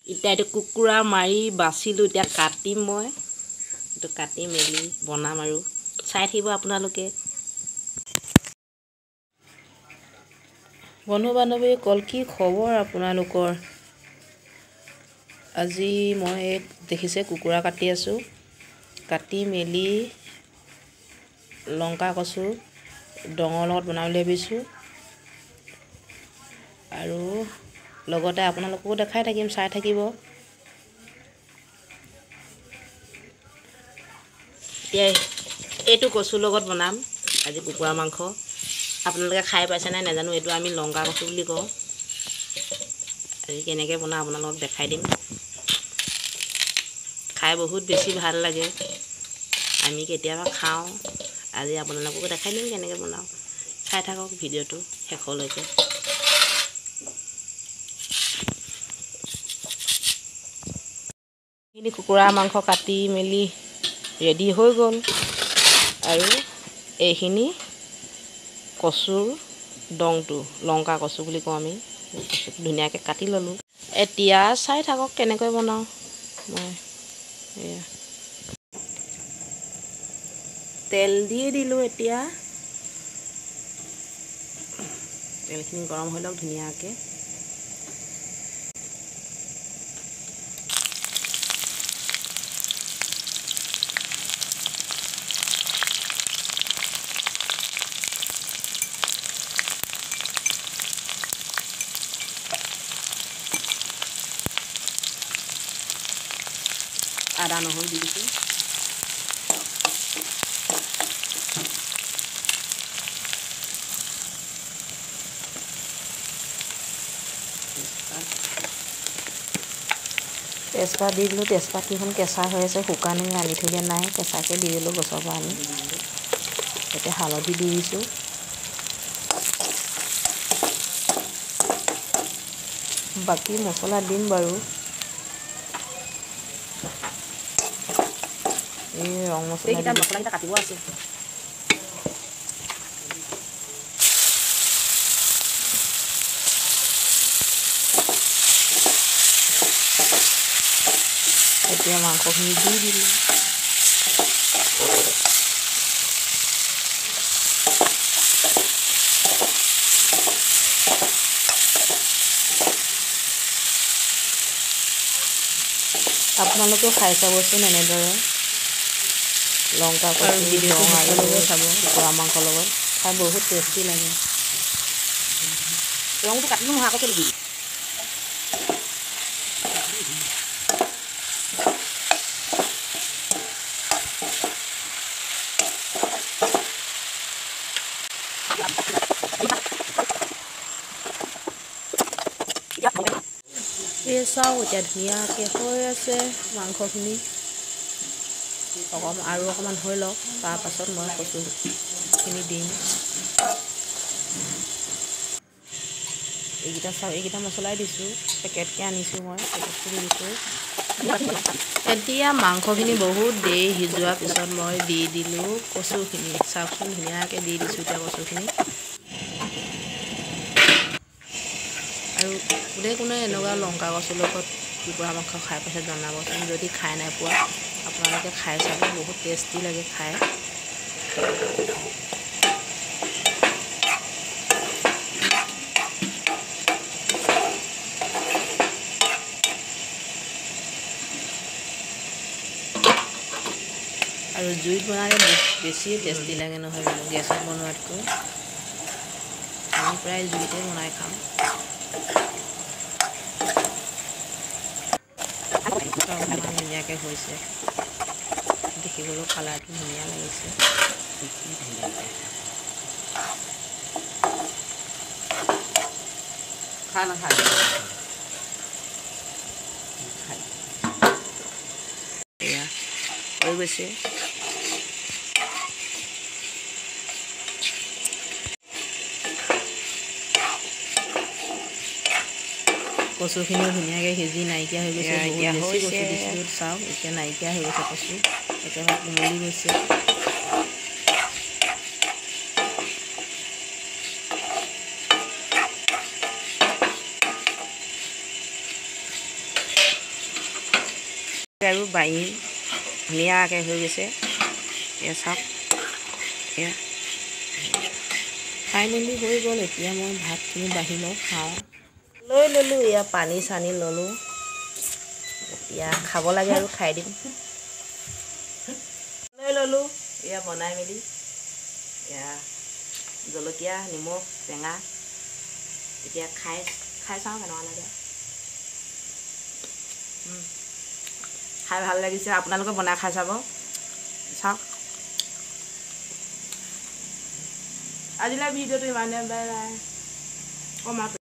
এতিয়া এইটো কুকুৰা মাৰি বাচিলোঁ এতিয়া কাটিম মই এইটো কাটি মেলি বনাম আৰু চাই থাকিব আপোনালোকে বন্ধু বান্ধৱী কল কি খবৰ আপোনালোকৰ আজি মই দেখিছে কুকুৰা কাটি আছোঁ কাটি মেলি লংকা কচু ডঙৰ লগত বনাম বুলি ভাবিছোঁ আৰু লগতে আপোনালোককো দেখাই থাকিম চাই থাকিব এতিয়া এইটো কচুৰ লগত বনাম আজি কুকুৰা মাংস আপোনালোকে খাই পাইছে নাই নাজানো এইটো আমি লংকা কচু বুলি কওঁ আজি কেনেকৈ বনাওঁ আপোনালোকক দেখাই দিম খাই বহুত বেছি ভাল লাগে আমি কেতিয়াবা খাওঁ আজি আপোনালোককো দেখাই দিম কেনেকৈ বনাওঁ চাই থাকক ভিডিঅ'টো শেষলৈকে এইখিনি কুকুৰা মাংস কাটি মেলি ৰেডি হৈ গ'ল আৰু এইখিনি কচুৰ ডংটো লংকা কচু বুলি কওঁ আমি কচুটো ধুনীয়াকৈ কাটি ল'লোঁ এতিয়া চাই থাকক কেনেকৈ বনাওঁ মই এয়া তেল দি দিলোঁ এতিয়া তেলখিনি গৰম হৈ লওক ধুনীয়াকৈ আদা নহৰু দি দিছোঁ তেজপাত দি দিলোঁ তেজপাতকেইখন কেঁচা হৈ আছে শুকান হৈ আনি থৈ দিয়া নাই কেঁচাকৈ দি দিলোঁ গছৰ পৰা আনি এতিয়া হালধি দি দিছোঁ বাকী মছলা দিম বাৰু এই ৰং মছলাকেইটা কাটিব আছে এতিয়া মাংসখিনি দি দিলোঁ আপোনালোকেও খাই চাবচোন এনেদৰে লংকা কচু ডং আৰু চাব কুকুৰা মাংসৰ লগত খাই বহুত টেষ্টি লাগে ৰংটো কাটি নহয় আকৌ কেলে এই চাওঁ এতিয়া ধুনীয়াকৈ হৈ আছে মাংসখিনি আৰু অকণমান হৈ লওক তাৰপাছত মই কচুখিনি দিম এইকেইটা চাওঁ এইকেইটা মছলাই দিছোঁ পেকেটকৈ আনিছোঁ মই পেকেটখিনি দিছোঁ এতিয়া মাংসখিনি বহুত দেৰি সিজোৱাৰ পিছত মই দি দিলোঁ কচুখিনি চাওকচোন ধুনীয়াকৈ দি দিছোঁ এতিয়া কচুখিনি আৰু কোনে এনেকুৱা লংকা কচুৰ লগত কুকুৰা মাংস খাই পাইছে জনাবচোন যদি খাই নাই পোৱা আপোনালোকে খাই চাব বহুত টেষ্টি লাগে খাই আৰু জুইত বনালে বেছি টেষ্টি লাগে নহয় জানো গেছত বনোৱাতকৈ আমি প্ৰায় জুইতে বনাই খাওঁ ধুনীয়াকৈ হৈছে দেখিবলৈ কালাৰটো ধুনীয়া লাগিছে এয়া হৈ গৈছে কচুখিনিও ধুনীয়াকৈ সিজি নাইকিয়া হৈ গৈছে বহুত বেছি কচু দিছিলোঁ চাওক এতিয়া নাইকিয়া হৈ গৈছে কচু একেবাৰে কোমলি গৈছে আৰু বাঢ়ি ধুনীয়াকৈ হৈ গৈছে এয়া চাওক এয়া খাই মেলি হৈ গ'ল এতিয়া মই ভাতখিনি বাঢ়ি লওঁ খাওঁ লৈ ল'লোঁ এয়া পানী চানি ল'লোঁ এতিয়া খাব লাগে আৰু খাই দিম লৈ ল'লোঁ এয়া বনাই মেলি এয়া জলকীয়া নিমখ টেঙা এতিয়া খাই চাওঁ কেনেকুৱা লাগে খাই ভাল লাগিছে আপোনালোকে বনাই খাই চাব চাওক আজিলৈ ভিডিঅ'টো ইমানে বাই বাই